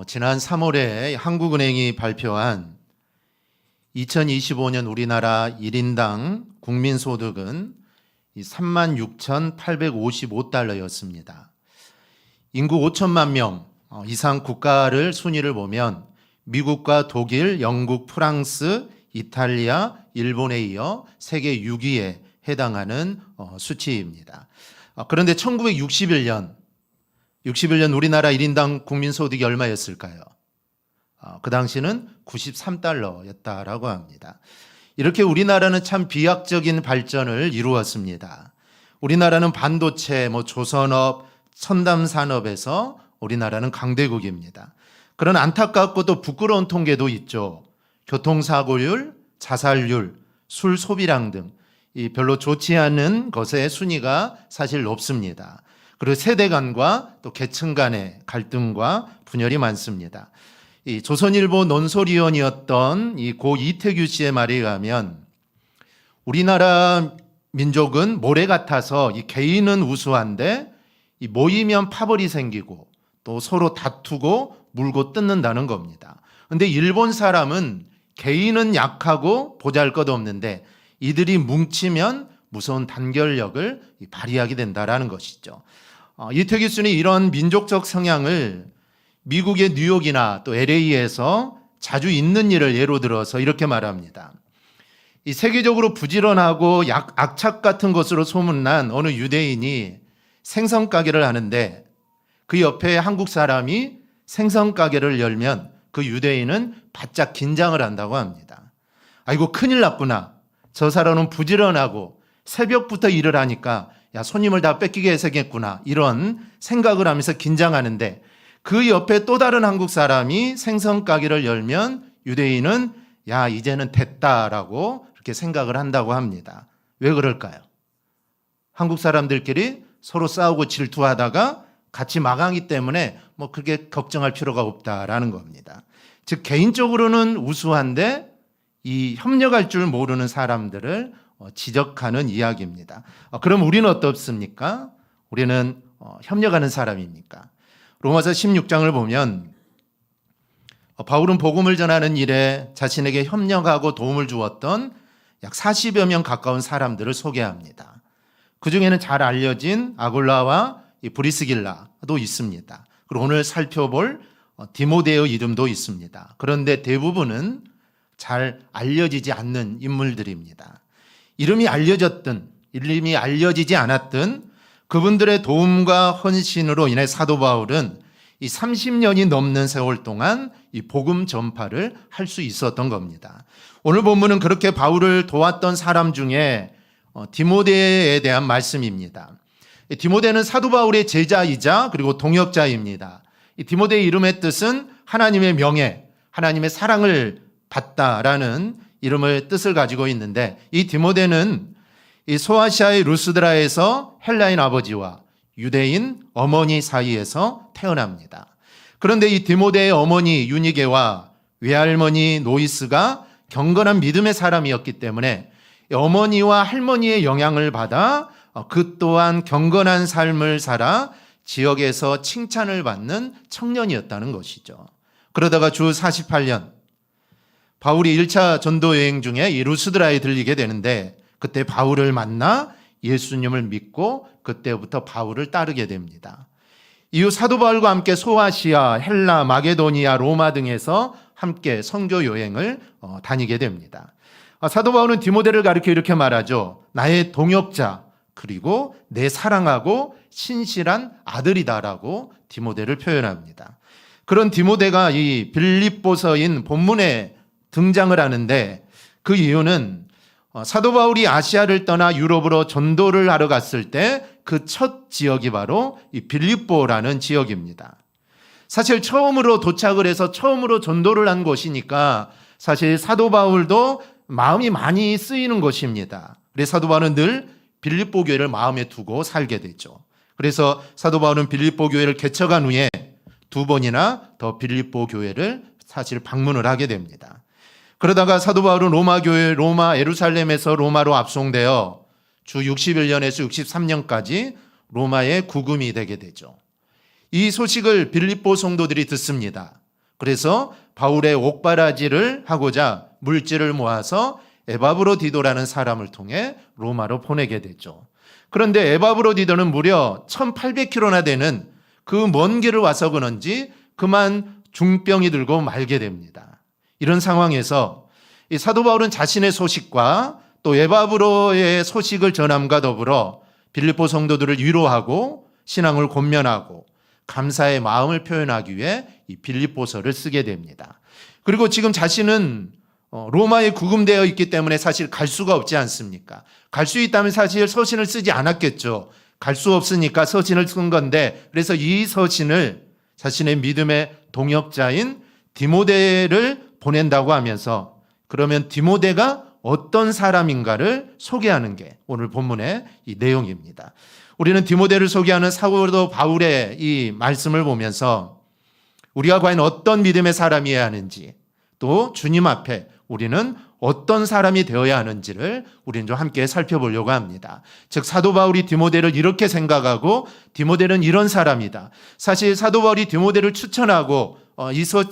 지난 3월에 한국은행이 발표한 2025년 우리나라 1인당 국민소득은 36,855달러였습니다. 인구 5천만 명 이상 국가를 순위를 보면 미국과 독일, 영국, 프랑스, 이탈리아, 일본에 이어 세계 6위에 해당하는 수치입니다. 그런데 1961년 우리나라 1인당 국민소득이 얼마였을까요? 그 당시는 93달러였다라고 합니다. 이렇게 우리나라는 참 비약적인 발전을 이루었습니다. 우리나라는 반도체, 조선업, 첨단산업에서 우리나라는 강대국입니다. 그런 안타깝고도 부끄러운 통계도 있죠. 교통사고율, 자살률, 술 소비량 등 별로 좋지 않은 것의 순위가 사실 높습니다. 그리고 세대 간과 또 계층 간의 갈등과 분열이 많습니다. 이 조선일보 논설위원이었던 이 고 이태규 씨의 말에 의하면 우리나라 민족은 모래 같아서 이 개인은 우수한데 이 모이면 파벌이 생기고 또 서로 다투고 물고 뜯는다는 겁니다. 그런데 일본 사람은 개인은 약하고 보잘것없는데 이들이 뭉치면 무서운 단결력을 발휘하게 된다는 것이죠. 이태규 씨는 이런 민족적 성향을 미국의 뉴욕이나 또 LA에서 자주 있는 일을 예로 들어서 이렇게 말합니다. 이 세계적으로 부지런하고 악착 같은 것으로 소문난 어느 유대인이 생선 가게를 하는데 그 옆에 한국 사람이 생선 가게를 열면 그 유대인은 바짝 긴장을 한다고 합니다. 아이고 큰일 났구나. 저 사람은 부지런하고 새벽부터 일을 하니까 야 손님을 다 뺏기게 해서겠구나 이런 생각을 하면서 긴장하는데 그 옆에 또 다른 한국 사람이 생선 가게를 열면 유대인은 야 이제는 됐다라고 그렇게 생각을 한다고 합니다. 왜 그럴까요? 한국 사람들끼리 서로 싸우고 질투하다가 같이 망하기 때문에 그렇게 걱정할 필요가 없다라는 겁니다. 즉 개인적으로는 우수한데 이 협력할 줄 모르는 사람들을 지적하는 이야기입니다. 그럼 우리는 어떻습니까? 우리는 협력하는 사람입니까? 로마서 16장을 보면 바울은 복음을 전하는 일에 자신에게 협력하고 도움을 주었던 약 40여 명 가까운 사람들을 소개합니다. 그 중에는 잘 알려진 아굴라와 브리스길라도 있습니다. 그리고 오늘 살펴볼 디모데의 이름도 있습니다. 그런데 대부분은 잘 알려지지 않는 인물들입니다. 이름이 알려지지 않았든 그분들의 도움과 헌신으로 인해 사도 바울은 이 30년이 넘는 세월 동안 이 복음 전파를 할 수 있었던 겁니다. 오늘 본문은 그렇게 바울을 도왔던 사람 중에 디모데에 대한 말씀입니다. 디모데는 사도 바울의 제자이자 그리고 동역자입니다. 이 디모데의 이름의 뜻은 하나님의 명예, 하나님의 사랑을 받다라는 이름을 뜻을 가지고 있는데 이 디모데는 이 소아시아의 루스드라에서 헬라인 아버지와 유대인 어머니 사이에서 태어납니다. 그런데 이 디모데의 어머니 유니게와 외할머니 노이스가 경건한 믿음의 사람이었기 때문에 어머니와 할머니의 영향을 받아 그 또한 경건한 삶을 살아 지역에서 칭찬을 받는 청년이었다는 것이죠. 그러다가 주 48년 바울이 1차 전도 여행 중에 이 루스드라에 들리게 되는데 그때 바울을 만나 예수님을 믿고 그때부터 바울을 따르게 됩니다. 이후 사도 바울과 함께 소아시아, 헬라, 마게도니아, 로마 등에서 함께 선교 여행을 다니게 됩니다. 사도 바울은 디모데를 가리켜 이렇게 말하죠. 나의 동역자 그리고 내 사랑하고 신실한 아들이다라고 디모데를 표현합니다. 그런 디모데가 이 빌립보서인 본문에 등장을 하는데 그 이유는 사도 바울이 아시아를 떠나 유럽으로 전도를 하러 갔을 때 그 첫 지역이 바로 이 빌립보라는 지역입니다. 사실 처음으로 도착을 해서 처음으로 전도를 한 곳이니까 사실 사도 바울도 마음이 많이 쓰이는 것입니다. 그래서 사도 바울은 늘 빌립보 교회를 마음에 두고 살게 되죠. 그래서 사도 바울은 빌립보 교회를 개척한 후에 2번이나 더 빌립보 교회를 사실 방문을 하게 됩니다. 그러다가 사도 바울은 로마 예루살렘에서 로마로 압송되어 주 61년에서 63년까지 로마의 구금이 되게 되죠. 이 소식을 빌립보 성도들이 듣습니다. 그래서 바울의 옥바라지를 하고자 물질을 모아서 에바브로디도라는 사람을 통해 로마로 보내게 되죠. 그런데 에바브로디도는 무려 1800km나 되는 그 먼 길을 와서 그런지 그만 중병이 들고 말게 됩니다. 이런 상황에서 이 사도 바울은 자신의 소식과 또 에바브로의 소식을 전함과 더불어 빌립보 성도들을 위로하고 신앙을 권면하고 감사의 마음을 표현하기 위해 이 빌립보서를 쓰게 됩니다. 그리고 지금 자신은 로마에 구금되어 있기 때문에 사실 갈 수가 없지 않습니까? 갈 수 있다면 사실 서신을 쓰지 않았겠죠. 갈 수 없으니까 서신을 쓴 건데, 그래서 이 서신을 자신의 믿음의 동역자인 디모데를 보낸다고 하면서, 그러면 디모데가 어떤 사람인가를 소개하는 게 오늘 본문의 이 내용입니다. 우리는 디모데를 소개하는 사도 바울의 이 말씀을 보면서 우리가 과연 어떤 믿음의 사람이어야 하는지, 또 주님 앞에 우리는 어떤 사람이 되어야 하는지를 우리는 좀 함께 살펴보려고 합니다. 즉 사도 바울이 디모데를 이렇게 생각하고 디모데는 이런 사람이다. 사실 사도 바울이 디모데를 추천하고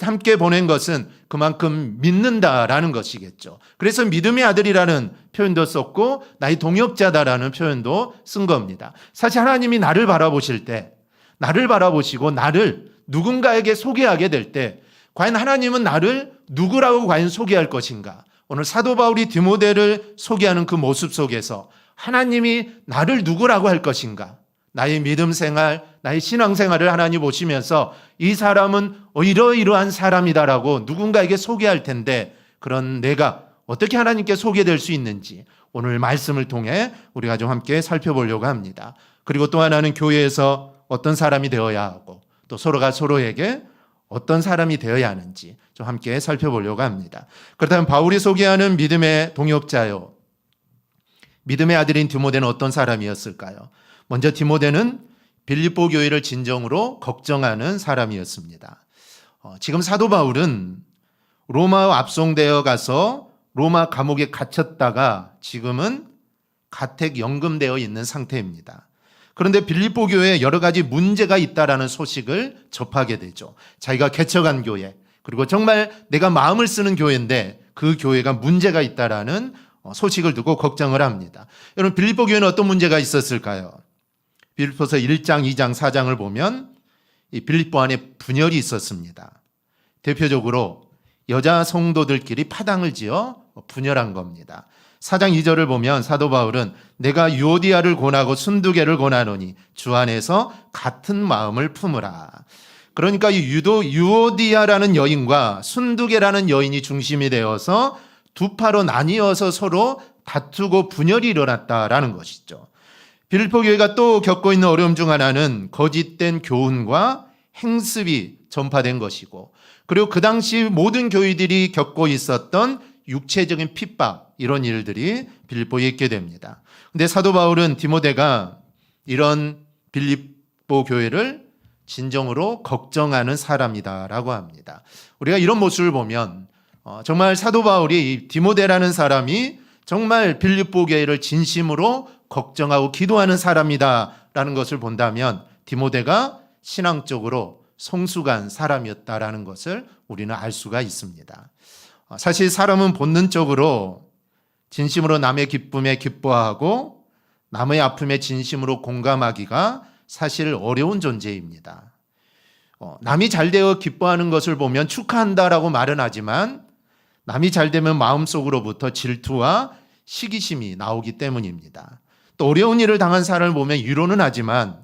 함께 보낸 것은 그만큼 믿는다라는 것이겠죠. 그래서 믿음의 아들이라는 표현도 썼고 나의 동역자다라는 표현도 쓴 겁니다. 사실 하나님이 나를 바라보실 때, 나를 바라보시고 나를 누군가에게 소개하게 될 때 과연 하나님은 나를 누구라고 과연 소개할 것인가? 오늘 사도 바울이 디모데를 소개하는 그 모습 속에서 하나님이 나를 누구라고 할 것인가? 나의 믿음 생활, 나의 신앙 생활을 하나님 보시면서 이 사람은 이러이러한 사람이다라고 누군가에게 소개할 텐데, 그런 내가 어떻게 하나님께 소개될 수 있는지 오늘 말씀을 통해 우리가 좀 함께 살펴보려고 합니다. 그리고 또 하나는 교회에서 어떤 사람이 되어야 하고 또 서로가 서로에게 어떤 사람이 되어야 하는지 좀 함께 살펴보려고 합니다. 그렇다면 바울이 소개하는 믿음의 동역자요, 믿음의 아들인 디모데는 어떤 사람이었을까요? 먼저 디모데는 빌립보 교회를 진정으로 걱정하는 사람이었습니다. 지금 사도 바울은 로마 압송되어 가서 로마 감옥에 갇혔다가 지금은 가택 연금되어 있는 상태입니다. 그런데 빌립보 교회에 여러 가지 문제가 있다라는 소식을 접하게 되죠. 자기가 개척한 교회, 그리고 정말 내가 마음을 쓰는 교회인데 그 교회가 문제가 있다라는 소식을 듣고 걱정을 합니다. 여러분, 빌립보 교회는 어떤 문제가 있었을까요? 빌립보서 1장, 2장, 4장을 보면 이 빌립보 안에 분열이 있었습니다. 대표적으로 여자 성도들끼리 파당을 지어 분열한 겁니다. 4장 2절을 보면 사도 바울은 내가 유오디아를 권하고 순두계를 권하노니 주 안에서 같은 마음을 품으라. 그러니까 이 유오디아라는 여인과 순두계라는 여인이 중심이 되어서 두 파로 나뉘어서 서로 다투고 분열이 일어났다라는 것이죠. 빌립보 교회가 또 겪고 있는 어려움 중 하나는 거짓된 교훈과 행습이 전파된 것이고, 그리고 그 당시 모든 교회들이 겪고 있었던 육체적인 핍박, 이런 일들이 빌립보에 있게 됩니다. 그런데 사도 바울은 디모데가 이런 빌립보 교회를 진정으로 걱정하는 사람이다라고 합니다. 우리가 이런 모습을 보면 정말 사도 바울이 이 디모데라는 사람이 정말 빌립보 교회를 진심으로 걱정하고 기도하는 사람이다라는 것을 본다면 디모데가 신앙적으로 성숙한 사람이었다라는 것을 우리는 알 수가 있습니다. 사실 사람은 본능적으로 진심으로 남의 기쁨에 기뻐하고 남의 아픔에 진심으로 공감하기가 사실 어려운 존재입니다. 남이 잘 되어 기뻐하는 것을 보면 축하한다라고 말은 하지만 남이 잘 되면 마음속으로부터 질투와 시기심이 나오기 때문입니다. 또 어려운 일을 당한 사람을 보면 위로는 하지만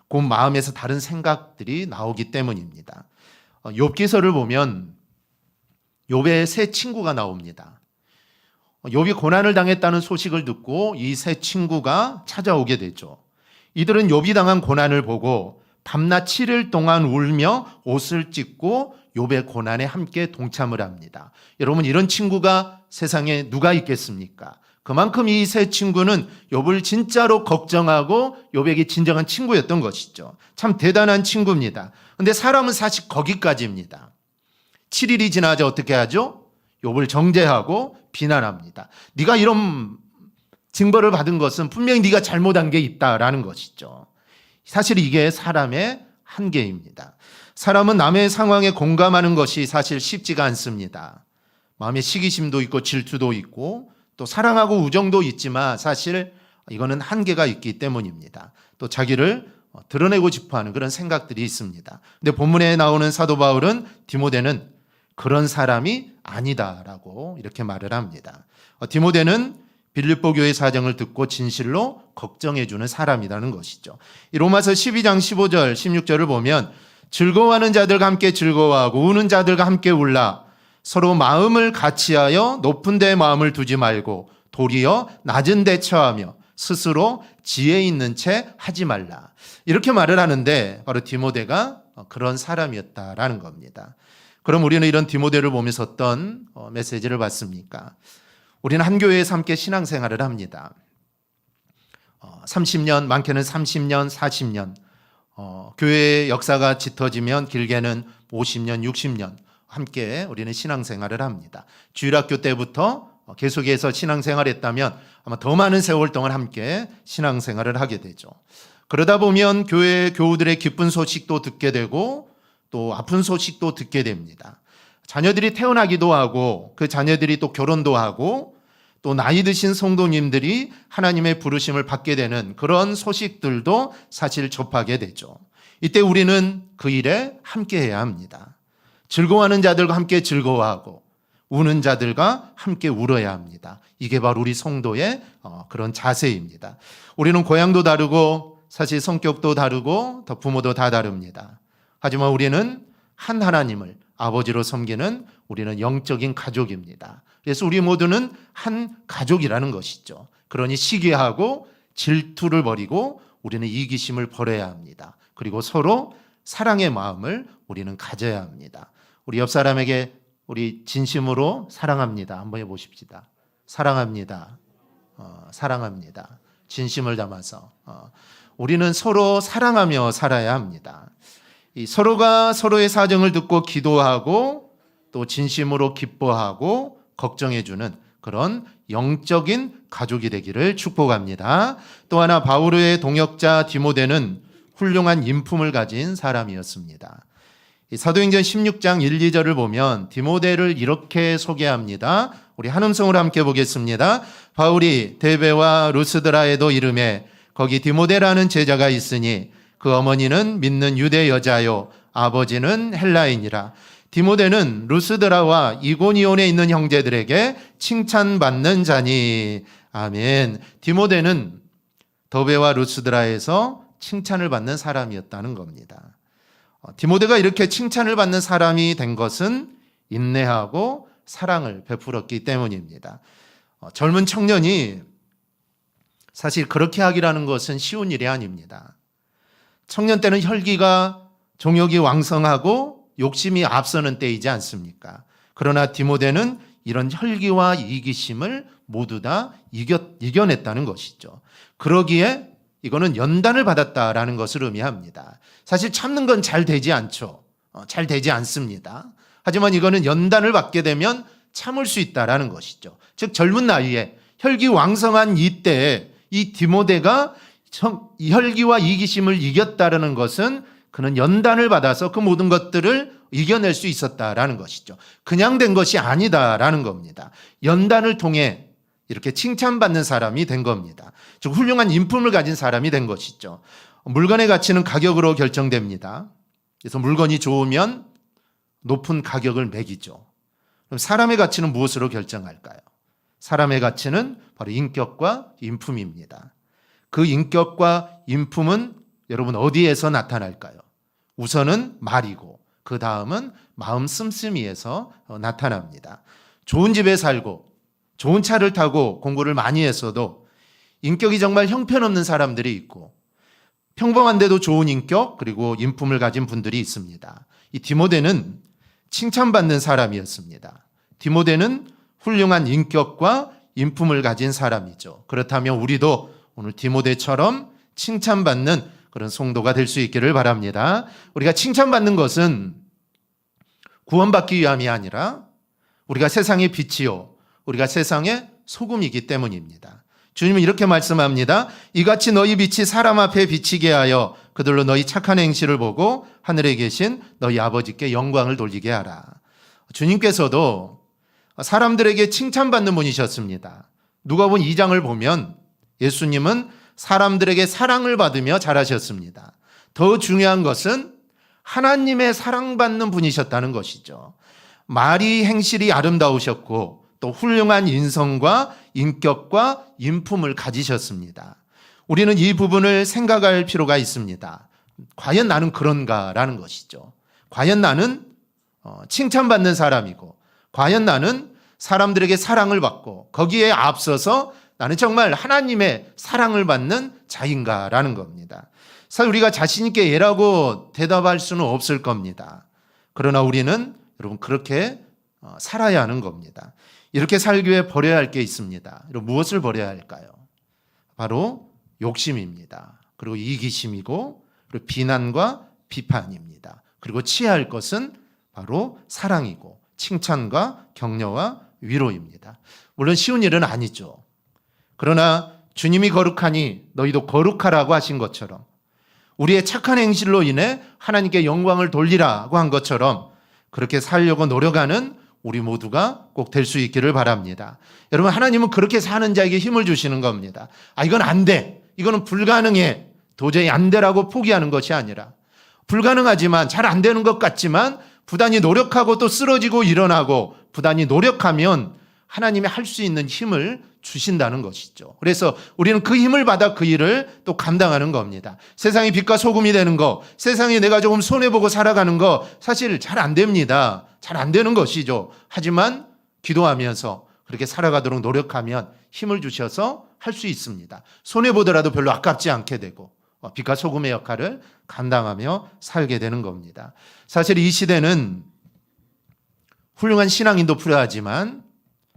그 마음에서 다른 생각들이 나오기 때문입니다. 욥기서를 보면 욥의 세 친구가 나옵니다. 욥이 고난을 당했다는 소식을 듣고 이 세 친구가 찾아오게 되죠. 이들은 욥이 당한 고난을 보고 밤낮 7일 동안 울며 옷을 찢고 욥의 고난에 함께 동참을 합니다. 여러분, 이런 친구가 세상에 누가 있겠습니까? 그만큼 이 세 친구는 욥을 진짜로 걱정하고 욥에게 진정한 친구였던 것이죠. 참 대단한 친구입니다. 그런데 사람은 사실 거기까지입니다. 7일이 지나자 어떻게 하죠? 욥을 정죄하고 비난합니다. 네가 이런 징벌을 받은 것은 분명히 네가 잘못한 게 있다라는 것이죠. 사실 이게 사람의 한계입니다. 사람은 남의 상황에 공감하는 것이 사실 쉽지가 않습니다. 마음에 시기심도 있고 질투도 있고 또 사랑하고 우정도 있지만 사실 이거는 한계가 있기 때문입니다. 또 자기를 드러내고 싶어하는 그런 생각들이 있습니다. 근데 본문에 나오는 사도 바울은 디모데는 그런 사람이 아니다라고 이렇게 말을 합니다. 디모데는 빌립보 교회 사정을 듣고 진실로 걱정해 주는 사람이라는 것이죠. 이 로마서 12장 15절 16절을 보면 즐거워하는 자들과 함께 즐거워하고 우는 자들과 함께 울라. 서로 마음을 같이하여 높은 데 마음을 두지 말고 도리어 낮은 데 처하며 스스로 지혜 있는 채 하지 말라. 이렇게 말을 하는데 바로 디모데가 그런 사람이었다라는 겁니다. 그럼 우리는 이런 디모데를 보면서 어떤 메시지를 받습니까? 우리는 한 교회에서 함께 신앙생활을 합니다. 30년, 많게는 30년, 40년, 교회의 역사가 짙어지면 길게는 50년, 60년 함께 우리는 신앙생활을 합니다. 주일학교 때부터 계속해서 신앙생활했다면 아마 더 많은 세월 동안 함께 신앙생활을 하게 되죠. 그러다 보면 교회 교우들의 기쁜 소식도 듣게 되고 또 아픈 소식도 듣게 됩니다. 자녀들이 태어나기도 하고 그 자녀들이 또 결혼도 하고 또 나이 드신 성도님들이 하나님의 부르심을 받게 되는 그런 소식들도 사실 접하게 되죠. 이때 우리는 그 일에 함께 해야 합니다. 즐거워하는 자들과 함께 즐거워하고 우는 자들과 함께 울어야 합니다. 이게 바로 우리 성도의 그런 자세입니다. 우리는 고향도 다르고 사실 성격도 다르고 또 부모도 다 다릅니다. 하지만 우리는 한 하나님을 아버지로 섬기는 우리는 영적인 가족입니다. 그래서 우리 모두는 한 가족이라는 것이죠. 그러니 시기하고 질투를 버리고 우리는 이기심을 버려야 합니다. 그리고 서로 사랑의 마음을 우리는 가져야 합니다. 우리 옆 사람에게 우리 진심으로 사랑합니다. 한번 해보십시다. 사랑합니다. 사랑합니다. 진심을 담아서 우리는 서로 사랑하며 살아야 합니다. 이 서로가 서로의 사정을 듣고 기도하고 또 진심으로 기뻐하고 걱정해주는 그런 영적인 가족이 되기를 축복합니다. 또 하나 바울의 동역자 디모데는 훌륭한 인품을 가진 사람이었습니다. 사도행전 16장 1, 2절을 보면 디모데를 이렇게 소개합니다. 우리 한음성으로 함께 보겠습니다. 바울이 데베와 루스드라에도 이르매 거기 디모데라는 제자가 있으니 그 어머니는 믿는 유대 여자요 아버지는 헬라인이라. 디모데는 루스드라와 이고니온에 있는 형제들에게 칭찬받는 자니. 아멘. 디모데는 더베와 루스드라에서 칭찬을 받는 사람이었다는 겁니다. 디모데가 이렇게 칭찬을 받는 사람이 된 것은 인내하고 사랑을 베풀었기 때문입니다. 젊은 청년이 사실 그렇게 하기라는 것은 쉬운 일이 아닙니다. 청년 때는 혈기가 정욕이 왕성하고 욕심이 앞서는 때이지 않습니까? 그러나 디모데는 이런 혈기와 이기심을 모두 다 이겨냈다는 것이죠. 그러기에 이거는 연단을 받았다라는 것을 의미합니다. 사실 참는 건 잘 되지 않죠. 잘 되지 않습니다. 하지만 이거는 연단을 받게 되면 참을 수 있다라는 것이죠. 즉 젊은 나이에 혈기 왕성한 이때에 이 디모데가 이 혈기와 이기심을 이겼다라는 것은 그는 연단을 받아서 그 모든 것들을 이겨낼 수 있었다라는 것이죠. 그냥 된 것이 아니다라는 겁니다. 연단을 통해 이렇게 칭찬받는 사람이 된 겁니다. 즉 훌륭한 인품을 가진 사람이 된 것이죠. 물건의 가치는 가격으로 결정됩니다. 그래서 물건이 좋으면 높은 가격을 매기죠. 그럼 사람의 가치는 무엇으로 결정할까요? 사람의 가치는 바로 인격과 인품입니다. 그 인격과 인품은 여러분 어디에서 나타날까요? 우선은 말이고 그 다음은 마음 씀씀이에서 나타납니다. 좋은 집에 살고 좋은 차를 타고 공부를 많이 했어도 인격이 정말 형편없는 사람들이 있고 평범한데도 좋은 인격 그리고 인품을 가진 분들이 있습니다. 이 디모데는 칭찬받는 사람이었습니다. 디모데는 훌륭한 인격과 인품을 가진 사람이죠. 그렇다면 우리도 오늘 디모데처럼 칭찬받는 그런 성도가 될 수 있기를 바랍니다. 우리가 칭찬받는 것은 구원받기 위함이 아니라 우리가 세상의 빛이요 우리가 세상의 소금이기 때문입니다. 주님은 이렇게 말씀합니다. 이같이 너희 빛이 사람 앞에 비치게 하여 그들로 너희 착한 행실을 보고 하늘에 계신 너희 아버지께 영광을 돌리게 하라. 주님께서도 사람들에게 칭찬받는 분이셨습니다. 누가복음 2장을 보면 예수님은 사람들에게 사랑을 받으며 자라셨습니다. 더 중요한 것은 하나님의 사랑받는 분이셨다는 것이죠. 말이 행실이 아름다우셨고 또 훌륭한 인성과 인격과 인품을 가지셨습니다. 우리는 이 부분을 생각할 필요가 있습니다. 과연 나는 그런가라는 것이죠. 과연 나는 칭찬받는 사람이고 과연 나는 사람들에게 사랑을 받고 거기에 앞서서 나는 정말 하나님의 사랑을 받는 자인가라는 겁니다. 사실 우리가 자신 있게 예라고 대답할 수는 없을 겁니다. 그러나 우리는 여러분 그렇게 살아야 하는 겁니다. 이렇게 살기 위해 버려야 할 게 있습니다. 여러분 무엇을 버려야 할까요? 바로 욕심입니다. 그리고 이기심이고 그리고 비난과 비판입니다. 그리고 취할 것은 바로 사랑이고 칭찬과 격려와 위로입니다. 물론 쉬운 일은 아니죠. 그러나 주님이 거룩하니 너희도 거룩하라고 하신 것처럼 우리의 착한 행실로 인해 하나님께 영광을 돌리라고 한 것처럼 그렇게 살려고 노력하는 우리 모두가 꼭 될 수 있기를 바랍니다. 여러분 하나님은 그렇게 사는 자에게 힘을 주시는 겁니다. 이건 안 돼. 이거는 불가능해. 도저히 안 되라고 포기하는 것이 아니라 불가능하지만 잘 안 되는 것 같지만 부단히 노력하고 또 쓰러지고 일어나고 부단히 노력하면 하나님이 할 수 있는 힘을 주신다는 것이죠. 그래서 우리는 그 힘을 받아 그 일을 또 감당하는 겁니다. 세상이 빛과 소금이 되는 거, 세상에 내가 조금 손해보고 살아가는 거 사실 잘 안 됩니다. 잘 안 되는 것이죠. 하지만 기도하면서 그렇게 살아가도록 노력하면 힘을 주셔서 할 수 있습니다. 손해보더라도 별로 아깝지 않게 되고 빛과 소금의 역할을 감당하며 살게 되는 겁니다. 사실 이 시대는 훌륭한 신앙인도 필요하지만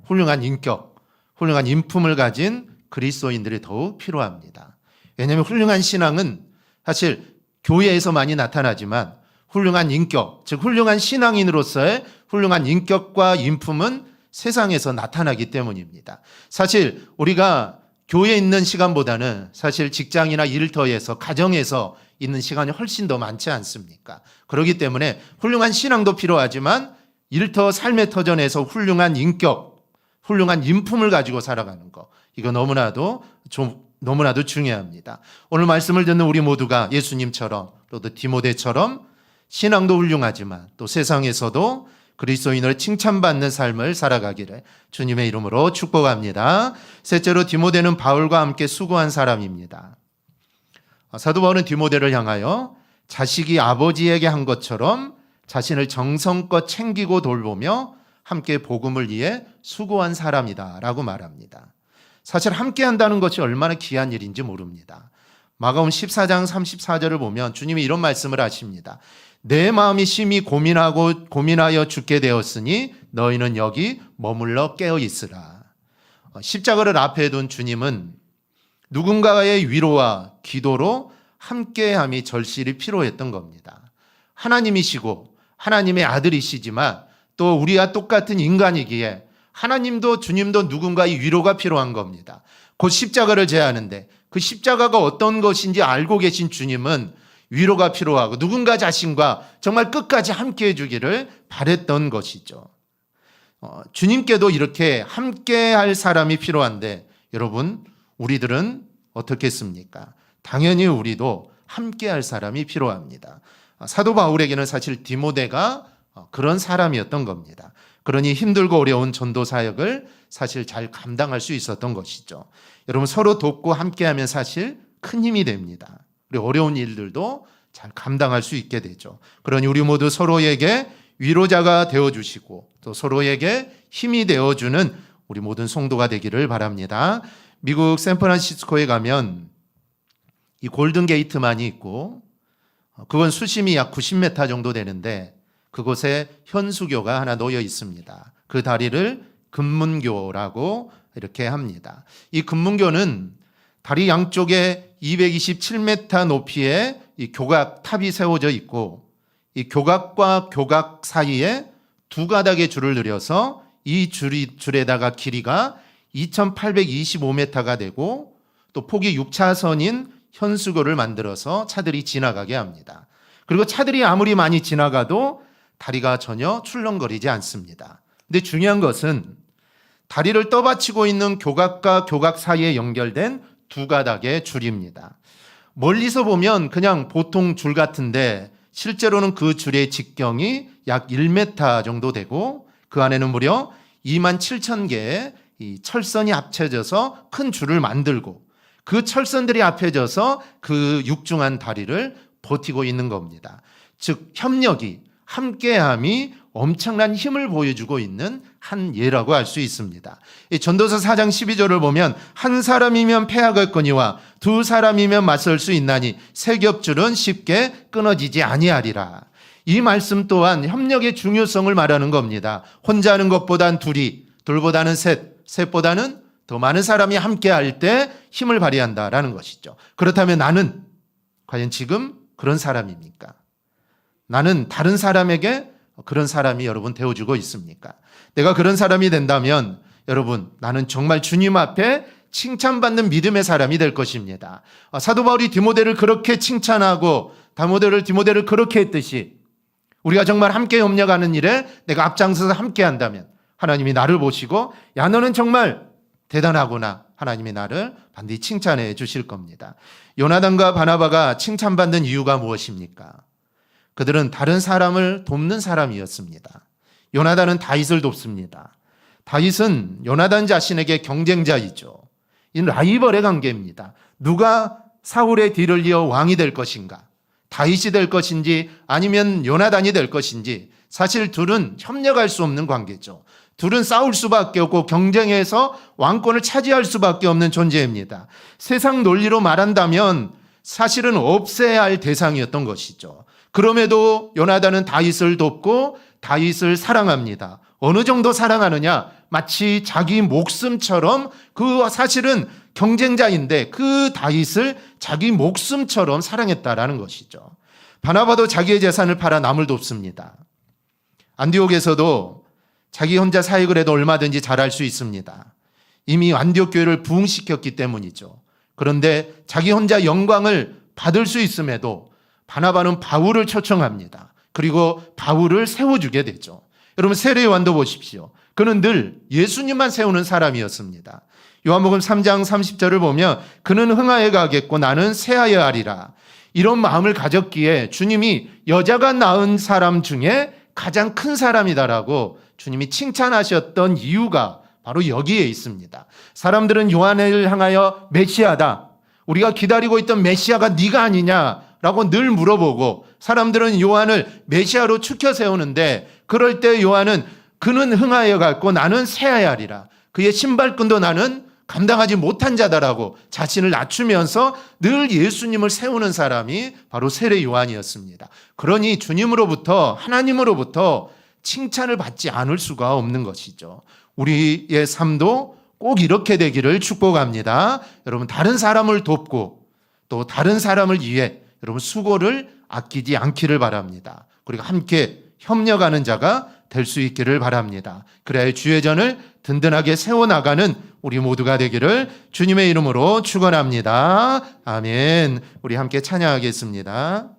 훌륭한 인격, 훌륭한 인품을 가진 그리스도인들이 더욱 필요합니다. 왜냐하면 훌륭한 신앙은 사실 교회에서 많이 나타나지만 훌륭한 인격, 즉 훌륭한 신앙인으로서의 훌륭한 인격과 인품은 세상에서 나타나기 때문입니다. 사실 우리가 교회에 있는 시간보다는 사실 직장이나 일터에서 가정에서 있는 시간이 훨씬 더 많지 않습니까? 그렇기 때문에 훌륭한 신앙도 필요하지만 일터 삶의 터전에서 훌륭한 인격, 훌륭한 인품을 가지고 살아가는 거 이거 너무나도 중요합니다. 오늘 말씀을 듣는 우리 모두가 예수님처럼 또 디모데처럼 신앙도 훌륭하지만 또 세상에서도 그리스도인으로 칭찬받는 삶을 살아가기를 주님의 이름으로 축복합니다. 셋째로 디모데는 바울과 함께 수고한 사람입니다. 사도 바울은 디모데를 향하여 자식이 아버지에게 한 것처럼 자신을 정성껏 챙기고 돌보며 함께 복음을 위해 수고한 사람이다 라고 말합니다. 사실 함께 한다는 것이 얼마나 귀한 일인지 모릅니다. 마가복음 14장 34절을 보면 주님이 이런 말씀을 하십니다. 내 마음이 심히 고민하여 죽게 되었으니 너희는 여기 머물러 깨어 있으라. 십자가를 앞에 둔 주님은 누군가의 위로와 기도로 함께함이 절실히 필요했던 겁니다. 하나님이시고 하나님의 아들이시지만 또 우리와 똑같은 인간이기에 하나님도 주님도 누군가의 위로가 필요한 겁니다. 곧 십자가를 제하는데 그 십자가가 어떤 것인지 알고 계신 주님은 위로가 필요하고 누군가 자신과 정말 끝까지 함께해 주기를 바랬던 것이죠. 주님께도 이렇게 함께할 사람이 필요한데 여러분 우리들은 어떻겠습니까? 당연히 우리도 함께할 사람이 필요합니다. 사도 바울에게는 사실 디모데가 그런 사람이었던 겁니다. 그러니 힘들고 어려운 전도 사역을 사실 잘 감당할 수 있었던 것이죠. 여러분 서로 돕고 함께하면 사실 큰 힘이 됩니다. 그리고 어려운 일들도 잘 감당할 수 있게 되죠. 그러니 우리 모두 서로에게 위로자가 되어주시고 또 서로에게 힘이 되어주는 우리 모든 성도가 되기를 바랍니다. 미국 샌프란시스코에 가면 이 골든게이트만이 있고 그건 수심이 약 90m 정도 되는데 그곳에 현수교가 하나 놓여 있습니다. 그 다리를 금문교라고 이렇게 합니다. 이 금문교는 다리 양쪽에 227m 높이의 이 교각 탑이 세워져 있고 이 교각과 교각 사이에 두 가닥의 줄을 들여서 이 줄에다가 길이가 2825m가 되고 또 폭이 6차선인 현수교를 만들어서 차들이 지나가게 합니다. 그리고 차들이 아무리 많이 지나가도 다리가 전혀 출렁거리지 않습니다. 근데 중요한 것은 다리를 떠받치고 있는 교각과 교각 사이에 연결된 두 가닥의 줄입니다. 멀리서 보면 그냥 보통 줄 같은데 실제로는 그 줄의 직경이 약 1m 정도 되고 그 안에는 무려 27,000개의 이 철선이 합쳐져서 큰 줄을 만들고 그 철선들이 합해져서 그 육중한 다리를 버티고 있는 겁니다. 즉 협력이, 함께함이 엄청난 힘을 보여주고 있는 한 예라고 할 수 있습니다. 이 전도서 4장 12절을 보면 한 사람이면 패하겠거니와 두 사람이면 맞설 수 있나니 세 겹줄은 쉽게 끊어지지 아니하리라. 이 말씀 또한 협력의 중요성을 말하는 겁니다. 혼자 하는 것보단 둘이, 둘보다는 셋, 셋보다는 더 많은 사람이 함께 할 때 힘을 발휘한다라는 것이죠. 그렇다면 나는 과연 지금 그런 사람입니까? 나는 다른 사람에게 그런 사람이 여러분 되어주고 있습니까? 내가 그런 사람이 된다면 여러분 나는 정말 주님 앞에 칭찬받는 믿음의 사람이 될 것입니다. 사도 바울이 디모데를 그렇게 칭찬하고 디모데를 그렇게 했듯이 우리가 정말 함께 협력하는 일에 내가 앞장서서 함께 한다면 하나님이 나를 보시고 야 너는 정말 대단하구나. 하나님이 나를 반드시 칭찬해 주실 겁니다. 요나단과 바나바가 칭찬받는 이유가 무엇입니까? 그들은 다른 사람을 돕는 사람이었습니다. 요나단은 다윗을 돕습니다. 다윗은 요나단 자신에게 경쟁자이죠. 이 라이벌의 관계입니다. 누가 사울의 뒤를 이어 왕이 될 것인가? 다윗이 될 것인지 아니면 요나단이 될 것인지 사실 둘은 협력할 수 없는 관계죠. 둘은 싸울 수밖에 없고 경쟁해서 왕권을 차지할 수밖에 없는 존재입니다. 세상 논리로 말한다면 사실은 없애야 할 대상이었던 것이죠. 그럼에도 요나단은 다윗을 돕고 다윗을 사랑합니다. 어느 정도 사랑하느냐? 마치 자기 목숨처럼 그 사실은 경쟁자인데 그 다윗을 자기 목숨처럼 사랑했다라는 것이죠. 바나바도 자기의 재산을 팔아 남을 돕습니다. 안디옥에서도 자기 혼자 사역을 해도 얼마든지 잘할 수 있습니다. 이미 안디옥 교회를 부흥시켰기 때문이죠. 그런데 자기 혼자 영광을 받을 수 있음에도 바나바는 바울을 초청합니다. 그리고 바울을 세워주게 되죠. 여러분 세례 요한도 보십시오. 그는 늘 예수님만 세우는 사람이었습니다. 요한복음 3장 30절을 보면 그는 흥하에 가겠고 나는 쇠하여 하리라. 이런 마음을 가졌기에 주님이 여자가 낳은 사람 중에 가장 큰 사람이다라고 주님이 칭찬하셨던 이유가 바로 여기에 있습니다. 사람들은 요한을 향하여 메시아다. 우리가 기다리고 있던 메시아가 네가 아니냐라고 늘 물어보고 사람들은 요한을 메시아로 추켜 세우는데 그럴 때 요한은 그는 흥하여 갔고 나는 쇠하여 하리라. 그의 신발끈도 나는 감당하지 못한 자다라고 자신을 낮추면서 늘 예수님을 세우는 사람이 바로 세례 요한이었습니다. 그러니 주님으로부터 하나님으로부터 칭찬을 받지 않을 수가 없는 것이죠. 우리의 삶도 꼭 이렇게 되기를 축복합니다. 여러분 다른 사람을 돕고 또 다른 사람을 위해 여러분 수고를 아끼지 않기를 바랍니다. 그리고 함께 협력하는 자가 될 수 있기를 바랍니다. 그래야 주의 전을 든든하게 세워나가는 우리 모두가 되기를 주님의 이름으로 축원합니다. 아멘. 우리 함께 찬양하겠습니다.